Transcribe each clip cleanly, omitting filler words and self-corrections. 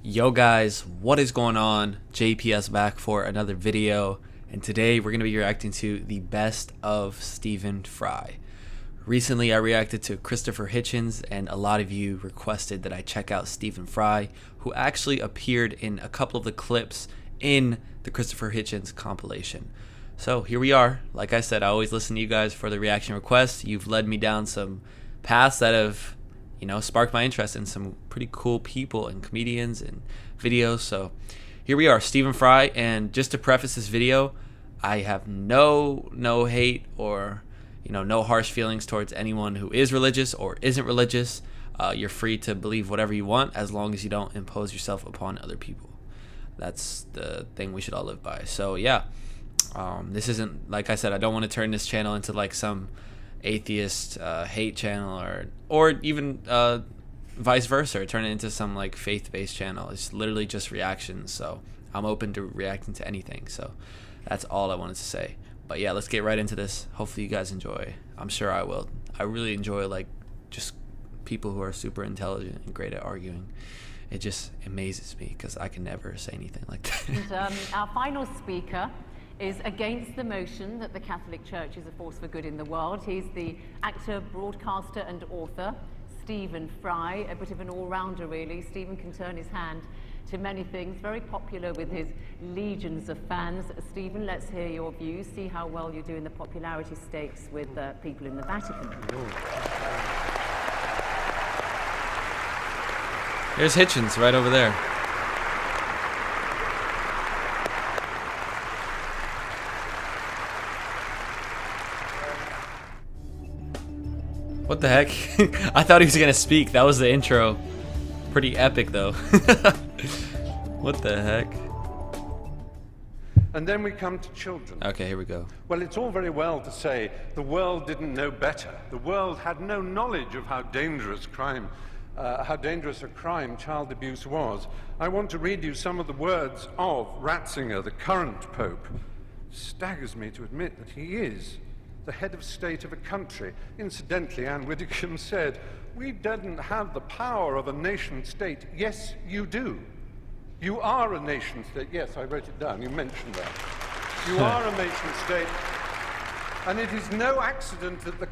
Yo guys, what is going on? JPS back for another video, and today we're going to be reacting to the best of Stephen Fry. Recently I reacted to Christopher Hitchens, and a lot of you requested that I check out Stephen Fry, who actually appeared in a couple of the clips in the Christopher Hitchens compilation. So here we are. Like I said, I always listen to you guys for the reaction requests. You've led me down some paths that have sparked my interest in some pretty cool people and comedians and videos. So here we are, Stephen Fry. And just to preface this video, I have no hate or no harsh feelings towards anyone who is religious or isn't religious. You're free to believe whatever you want as long as you don't impose yourself upon other people. That's the thing we should all live by. So yeah, this isn't, like I said, I don't want to turn this channel into like some atheist hate channel or even vice versa, or turn it into some like faith-based channel. It's literally just reactions, so I'm open to reacting to anything. So that's all I wanted to say. But yeah, let's get right into this. Hopefully you guys enjoy. I'm sure I will. I really enjoy like just people who are super intelligent and great at arguing. It just amazes me because I can never say anything like that. And, our final speaker is against the motion that the Catholic Church is a force for good in the world. He's the actor, broadcaster and author, Stephen Fry, a bit of an all-rounder really. Stephen can turn his hand to many things, very popular with his legions of fans. Stephen, let's hear your views, see how well you do in the popularity stakes with people in the Vatican. There's Hitchens right over there. What the heck? I thought he was gonna speak. That was the intro. Pretty epic though. What the heck? And then we come to children. Okay, here we go. Well, it's all very well to say the world didn't know better. The world had no knowledge of how dangerous a crime child abuse was. I want to read you some of the words of Ratzinger, the current Pope. Staggers me to admit that he is the head of state of a country. Incidentally, Anne Widdecombe said, "We didn't have the power of a nation state." Yes, you do. You are a nation state. Yes, I wrote it down. You mentioned that. You are a nation state. And it is no accident that the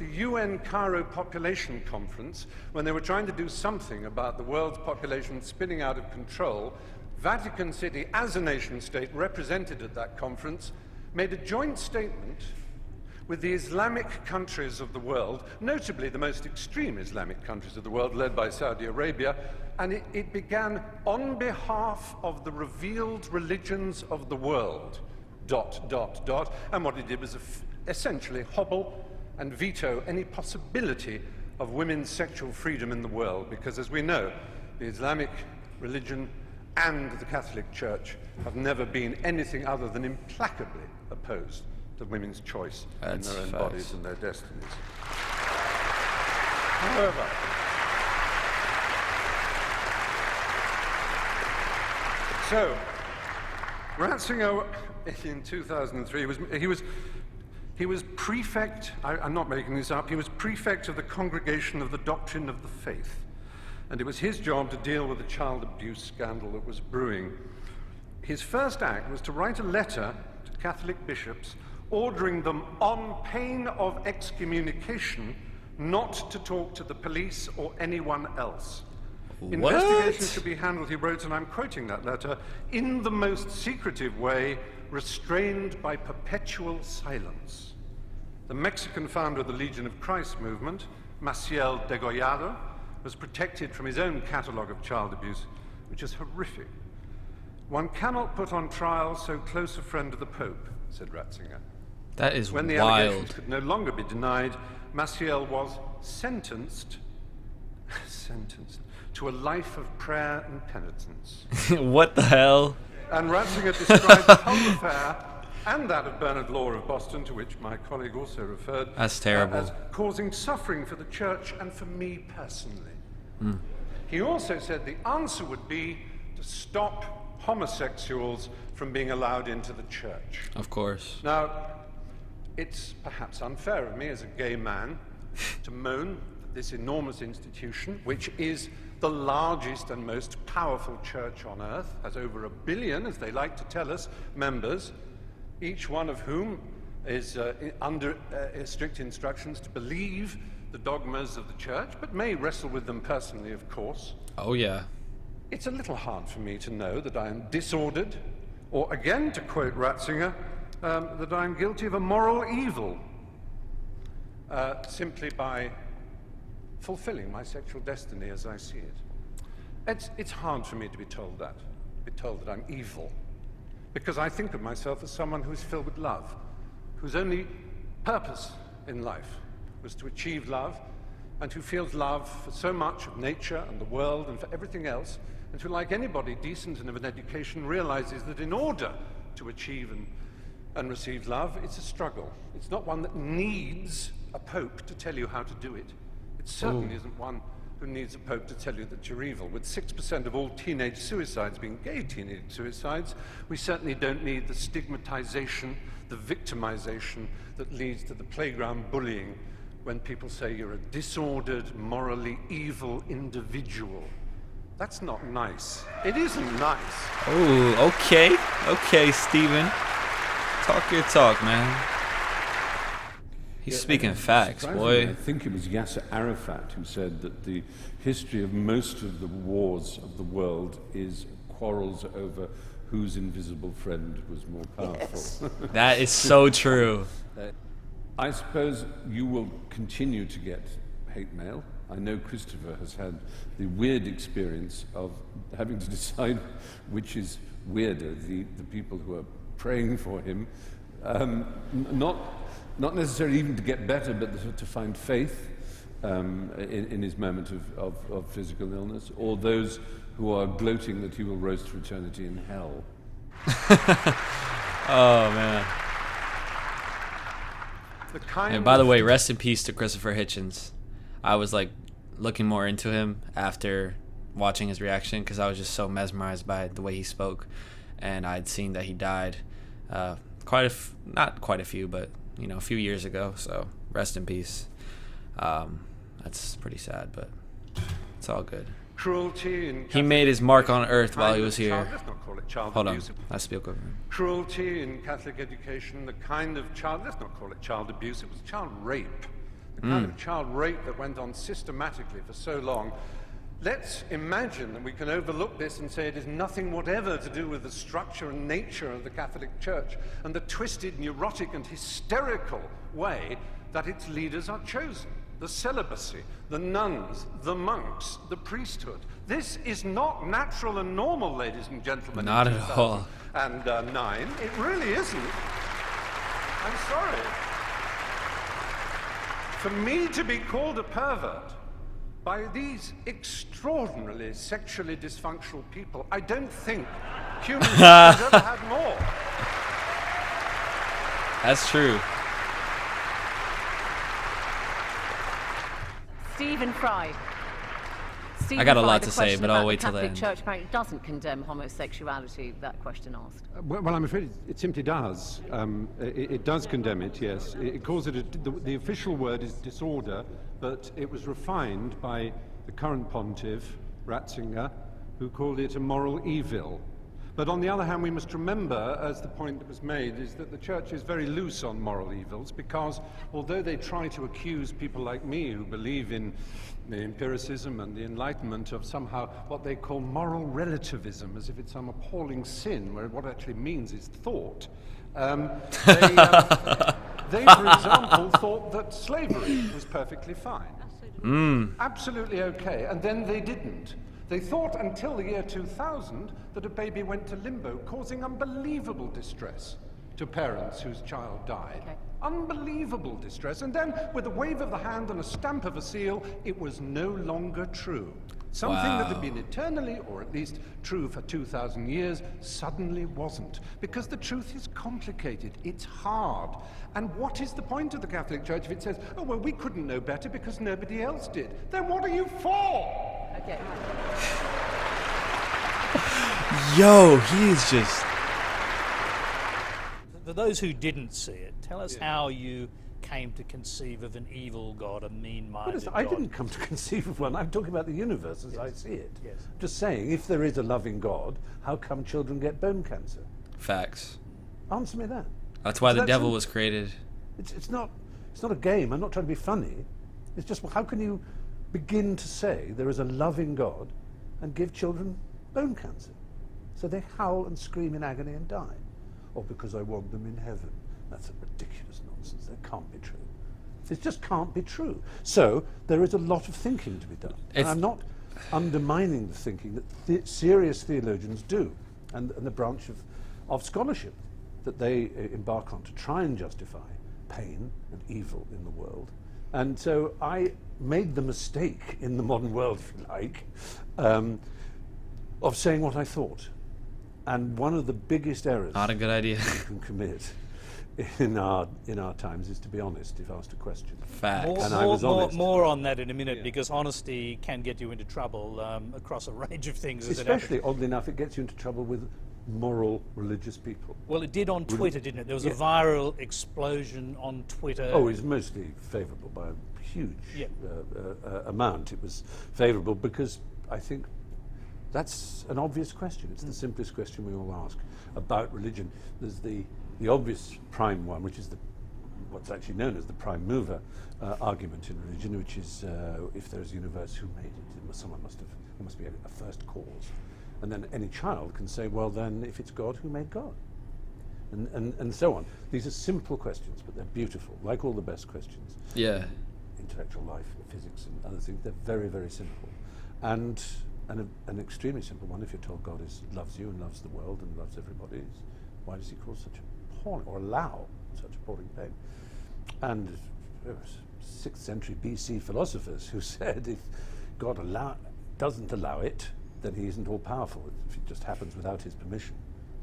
UN Cairo Population Conference, when they were trying to do something about the world's population spinning out of control, Vatican City, as a nation state represented at that conference, made a joint statement with the Islamic countries of the world, notably the most extreme Islamic countries of the world, led by Saudi Arabia, and it began, "On behalf of the revealed religions of the world, ... And what it did was essentially hobble and veto any possibility of women's sexual freedom in the world, because as we know, the Islamic religion and the Catholic Church have never been anything other than implacably opposed to women's choice in their own bodies and their destinies. However, so Ratzinger in 2003 he was prefect. I'm not making this up. He was prefect of the Congregation of the Doctrine of the Faith, and it was his job to deal with the child abuse scandal that was brewing. His first act was to write a letter to Catholic bishops ordering them, on pain of excommunication, not to talk to the police or anyone else. What? Investigation should be handled, he wrote, and I'm quoting that letter, "in the most secretive way, restrained by perpetual silence." The Mexican founder of the Legion of Christ movement, Maciel Degollado, was protected from his own catalogue of child abuse, which is horrific. "One cannot put on trial so close a friend of the Pope," said Ratzinger. That is when the wild. allegations could no longer be denied, Maciel was sentenced to a life of prayer and penitence. What the hell? And Ratzinger described the whole affair, and that of Bernard Law of Boston, to which my colleague also referred, That's terrible. As causing suffering for the church and for me personally. He also said the answer would be to stop homosexuals from being allowed into the church. Of course. Now, it's perhaps unfair of me as a gay man to moan that this enormous institution, which is the largest and most powerful church on earth, has over 1 billion, as they like to tell us, members, each one of whom is under strict instructions to believe the dogmas of the church, but may wrestle with them personally, of course. Oh, yeah. It's a little hard for me to know that I am disordered, or again, to quote Ratzinger, that I am guilty of a moral evil, simply by fulfilling my sexual destiny as I see it. It's hard for me to be told that I'm evil, because I think of myself as someone who is filled with love, whose only purpose in life was to achieve love, and who feels love for so much of nature and the world and for everything else, and who, like anybody decent and of an education, realizes that in order to achieve and receive love, it's a struggle. It's not one that needs a pope to tell you how to do it. It certainly isn't one who needs a pope to tell you that you're evil. With 6% of all teenage suicides being gay teenage suicides, we certainly don't need the stigmatization, the victimization that leads to the playground bullying when people say you're a disordered, morally evil individual. That's not nice. It isn't nice. Oh, okay. Okay, Stephen. Talk your talk, man. He's speaking facts, boy. I think it was Yasser Arafat who said that the history of most of the wars of the world is quarrels over whose invisible friend was more powerful. Yes. That is so true. I suppose you will continue to get hate mail. I know Christopher has had the weird experience of having to decide which is weirder, the people who are praying for him, not necessarily even to get better, but to find faith in his moment of physical illness, or those who are gloating that he will roast for eternity in hell. Oh, man. And by the way, rest in peace to Christopher Hitchens. I was like looking more into him after watching his reaction because I was just so mesmerized by the way he spoke, and I'd seen that he died not quite a few, but a few years ago. So rest in peace. That's pretty sad, but it's all good. Cruelty in He made his mark on earth while he was here. Let's not call it child Hold on, abuse. I speak over him. Cruelty in Catholic education, the kind of child, let's not call it child abuse, it was child rape. The kind of child rape that went on systematically for so long. Let's imagine that we can overlook this and say it is nothing whatever to do with the structure and nature of the Catholic Church and the twisted, neurotic and hysterical way that its leaders are chosen. The celibacy, the nuns, the monks, the priesthood. This is not natural and normal, ladies and gentlemen. Not at all. And 9, it really isn't. I'm sorry. For me to be called a pervert by these extraordinarily sexually dysfunctional people, I don't think humans have ever had more. That's true. Stephen Fry. I got a lot to say, but I'll wait till the then. Catholic Church apparently doesn't condemn homosexuality, that question asked. Well, I'm afraid it simply does. It does condemn it, yes. It calls it, the official word is disorder, but it was refined by the current pontiff, Ratzinger, who called it a moral evil. But on the other hand, we must remember, as the point that was made, is that the Church is very loose on moral evils, because although they try to accuse people like me who believe in the empiricism and the Enlightenment of somehow what they call moral relativism, as if it's some appalling sin, where what it actually means is thought. They, for example, thought that slavery was perfectly fine. Absolutely okay, and then they didn't. They thought until the year 2000 that a baby went to limbo, causing unbelievable distress to parents whose child died. Okay. Unbelievable distress. And then, with a wave of the hand and a stamp of a seal, it was no longer true. Something that had been eternally, or at least true for 2,000 years, suddenly wasn't. Because the truth is complicated. It's hard. And what is the point of the Catholic Church if it says, oh, well, we couldn't know better because nobody else did? Then what are you for? Okay. Yo, he is just... For those who didn't see it, tell us how you came to conceive of an evil God, a mean-minded God. I didn't come to conceive of one. I'm talking about the universe as I see it. Yes. Just saying, if there is a loving God, how come children get bone cancer? Facts. Answer me that. That's why the That's devil simple. was created. It's not a game. I'm not trying to be funny. It's just, well, how can you begin to say there is a loving God and give children bone cancer? So they howl and scream in agony and die. Or because I want them in heaven. That's a ridiculous nonsense. That can't be true. It just can't be true. So there is a lot of thinking to be done. And I'm not undermining the thinking that serious theologians do, and the branch of scholarship that they embark on to try and justify pain and evil in the world. And so I made the mistake in the modern world, if you like, of saying what I thought. And one of the biggest errors Not a good idea. you can commit in our times is to be honest if asked a question. Facts. And I was honest. More on that in a minute, because honesty can get you into trouble across a range of things. As Especially, oddly enough, it gets you into trouble with moral, religious people. Well, it did on Twitter, didn't it? There was a viral explosion on Twitter. Oh, it's mostly favourable by a huge amount. It was favourable because I think that's an obvious question. It's the simplest question we all ask about religion. There's the obvious prime one, which is what's actually known as the prime mover argument in religion, which is if there's a universe, who made it? Someone there must be a first cause. And then any child can say, well, then, if it's God, who made God? And so on. These are simple questions, but they're beautiful, like all the best questions. Yeah. Intellectual life, physics, and other things. They're very, very simple. And an extremely simple one, if you're told God loves you and loves the world and loves everybody, is why does he cause such appalling, or allow such appalling pain? And there was 6th century BC philosophers who said if God doesn't allow it, then he isn't all-powerful. If it just happens without his permission,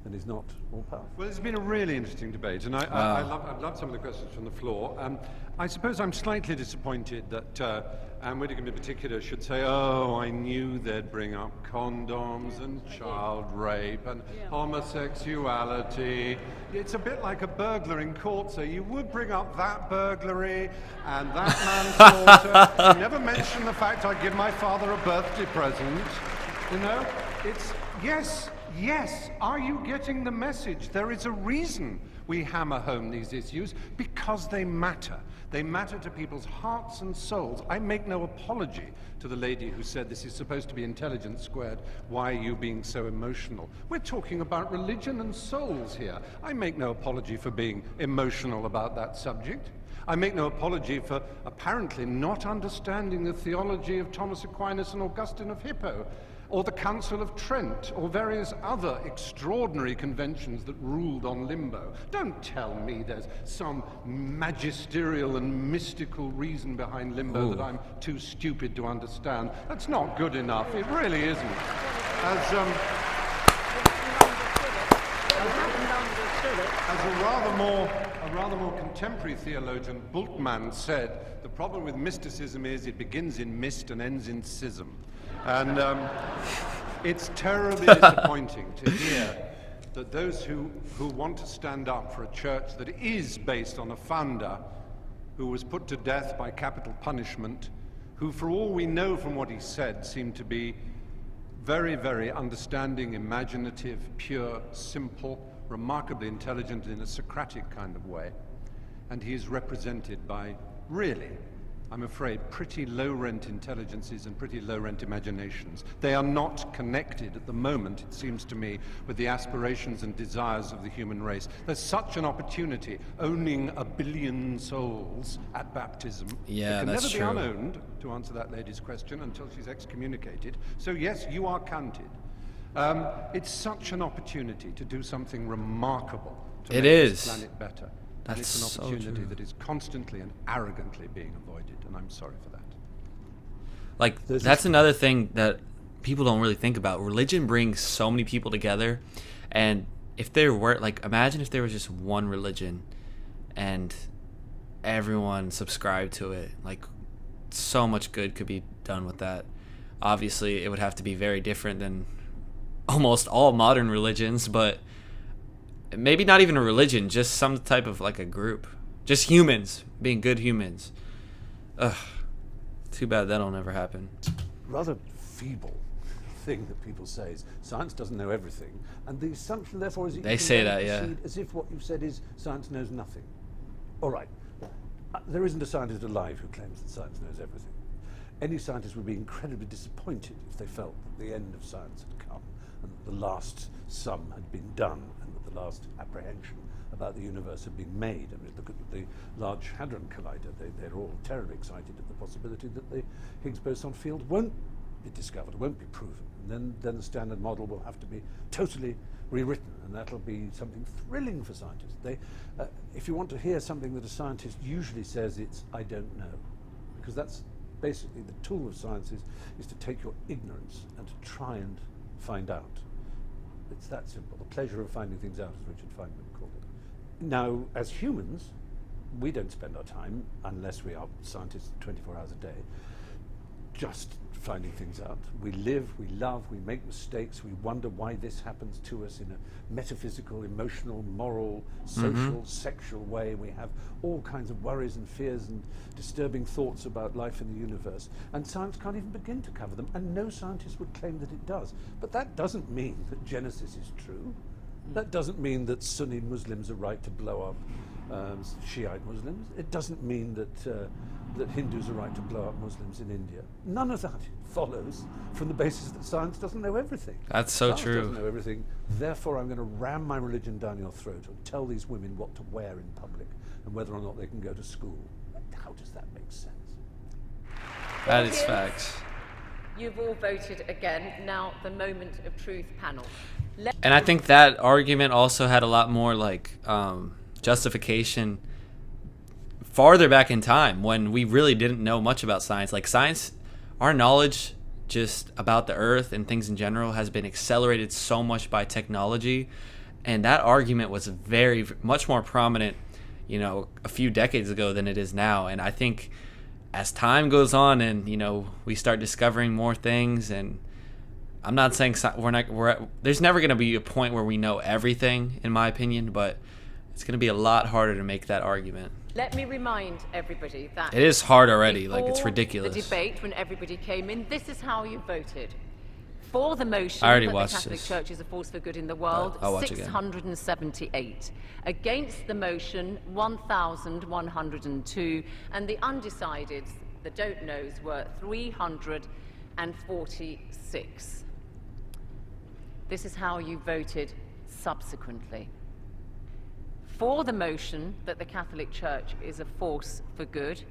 then he's not all-powerful. Well, it's been a really interesting debate, and I've loved some of the questions from the floor. I suppose I'm slightly disappointed that Anne Widdecombe in particular should say, oh, I knew they'd bring up condoms and child rape and homosexuality. It's a bit like a burglar in court, so you would bring up that burglary and that manslaughter. You never mention the fact I give my father a birthday present. You know, it's, yes, are you getting the message? There is a reason we hammer home these issues, because they matter. They matter to people's hearts and souls. I make no apology to the lady who said this is supposed to be intelligence squared. Why are you being so emotional? We're talking about religion and souls here. I make no apology for being emotional about that subject. I make no apology for apparently not understanding the theology of Thomas Aquinas and Augustine of Hippo, or the Council of Trent, or various other extraordinary conventions that ruled on limbo. Don't tell me there's some magisterial and mystical reason behind limbo that I'm too stupid to understand. That's not good enough. It really isn't. As a rather more contemporary theologian, Bultmann, said, the problem with mysticism is it begins in mist and ends in schism. And it's terribly disappointing to hear that those who want to stand up for a church that is based on a founder who was put to death by capital punishment, who, for all we know from what he said, seemed to be very, very understanding, imaginative, pure, simple, remarkably intelligent in a Socratic kind of way. And he is represented by, really, I'm afraid, pretty low-rent intelligences and pretty low-rent imaginations. They are not connected at the moment, it seems to me, with the aspirations and desires of the human race. There's such an opportunity, owning 1 billion souls at baptism. Yeah, it can that's never true. be unowned, to answer that lady's question, until she's excommunicated. So yes, you are counted. It's such an opportunity to do something remarkable to make this planet better. And That's it's an so opportunity true. that is constantly and arrogantly being avoided, and I'm sorry for that. Like, that's another thing that people don't really think about. Religion brings so many people together, and if there were, like, imagine if there was just one religion and everyone subscribed to it. Like, so much good could be done with that. Obviously, it would have to be very different than almost all modern religions, but maybe not even a religion, just some type of, like, a group. Just humans being good humans. Ugh. Too bad that'll never happen. Rather feeble thing that people say is science doesn't know everything, and the assumption therefore is that They you can say then that, yeah. proceed as if what you've said is science knows nothing. All right, there isn't a scientist alive who claims that science knows everything. Any scientist would be incredibly disappointed if they felt that the end of science had come and that the last sum had been done and that the last apprehension about the universe had been made. I mean, look at the Large Hadron Collider. They're all terribly excited at the possibility that the Higgs boson field won't be discovered, won't be proven. And then the Standard Model will have to be totally rewritten, and that'll be something thrilling for scientists. If you want to hear something that a scientist usually says, it's "I don't know," because that's basically the tool of science is to take your ignorance and to try and find out. It's that simple. The pleasure of finding things out, as Richard Feynman called it. Now, as humans, we don't spend our time, unless we are scientists 24 hours a day, just finding things out. We live, we love, we make mistakes, we wonder why this happens to us in a metaphysical, emotional, moral, social, sexual way. We have all kinds of worries and fears and disturbing thoughts about life in the universe, and science can't even begin to cover them, and no scientist would claim that it does. But that doesn't mean that Genesis is true. That doesn't mean that Sunni Muslims are right to blow up Shiite Muslims. It doesn't mean that Hindus are right to blow up Muslims in India. None of that follows from the basis that science doesn't know everything. That's so Science true. doesn't know everything. Therefore, I'm going to ram my religion down your throat and tell these women what to wear in public and whether or not they can go to school. How does that make sense? That is facts. You've all voted again. Now, the moment of truth panel. And I think that argument also had a lot more like justification farther back in time when we really didn't know much about science. Like science, our knowledge just about the earth and things in general has been accelerated so much by technology. And that argument was very much more prominent, you know, a few decades ago than it is now. And I think as time goes on and, you know, we start discovering more things, and I'm not saying there's never going to be a point where we know everything, in my opinion, but it's going to be a lot harder to make that argument. Let me remind everybody that It is hard already, like it's before ridiculous. the debate, when everybody came in, this is how you voted. For the motion I already that the watched Catholic this, Church is a force for good in the world, I'll watch again. 678. Against the motion, 1,102. And the undecideds, the don't knows, were 346. This is how you voted subsequently. For the motion that the Catholic Church is a force for good,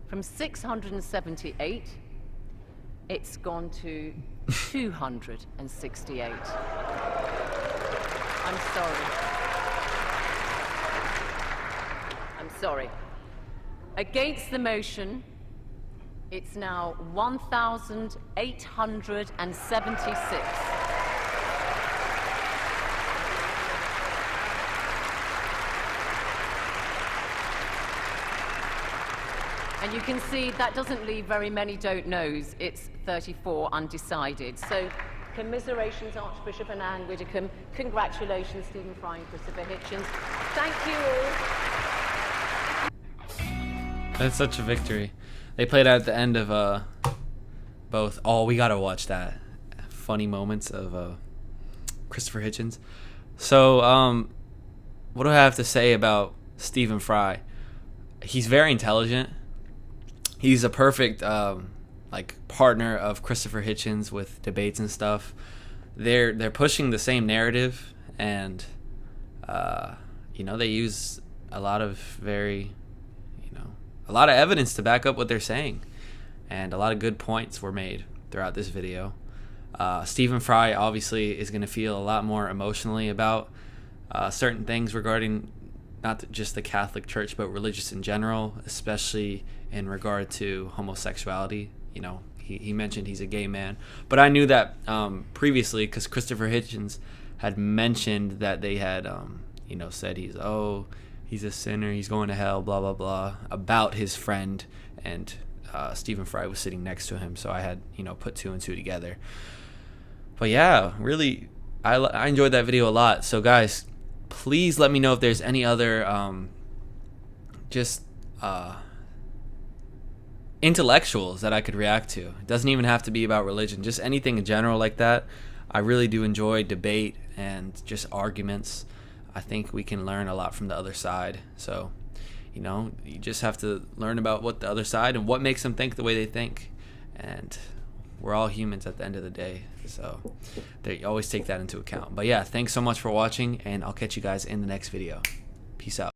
from 678, it's gone to 268. I'm sorry. Against the motion, it's now 1,876. And you can see that doesn't leave very many don't knows. It's 34 undecided. So commiserations, Archbishop and Anne Widdecombe. Congratulations, Stephen Fry and Christopher Hitchens. Thank you all. That's such a victory. They played at the end of both. Oh, we gotta watch that. Funny moments of Christopher Hitchens. So, what do I have to say about Stephen Fry? He's very intelligent. He's a perfect like partner of Christopher Hitchens with debates and stuff. They're pushing the same narrative, and you know, they use a lot of a lot of evidence to back up what they're saying, and a lot of good points were made throughout this video. Stephen Fry obviously is going to feel a lot more emotionally about certain things regarding not just the Catholic Church, but religious in general, especially in regard to homosexuality. You know, he mentioned he's a gay man, but I knew that previously because Christopher Hitchens had mentioned that they had, said he's a sinner, he's going to hell, blah, blah, blah, about his friend, and Stephen Fry was sitting next to him, so I had, put two and two together. But yeah, really, I enjoyed that video a lot. So guys, please let me know if there's any other just intellectuals that I could react to. It doesn't even have to be about religion, just anything in general like that. I really do enjoy debate and just arguments. I think we can learn a lot from the other side. So, you know, you just have to learn about what the other side and what makes them think the way they think. And we're all humans at the end of the day, so they always take that into account. But yeah, thanks so much for watching, and I'll catch you guys in the next video. Peace out.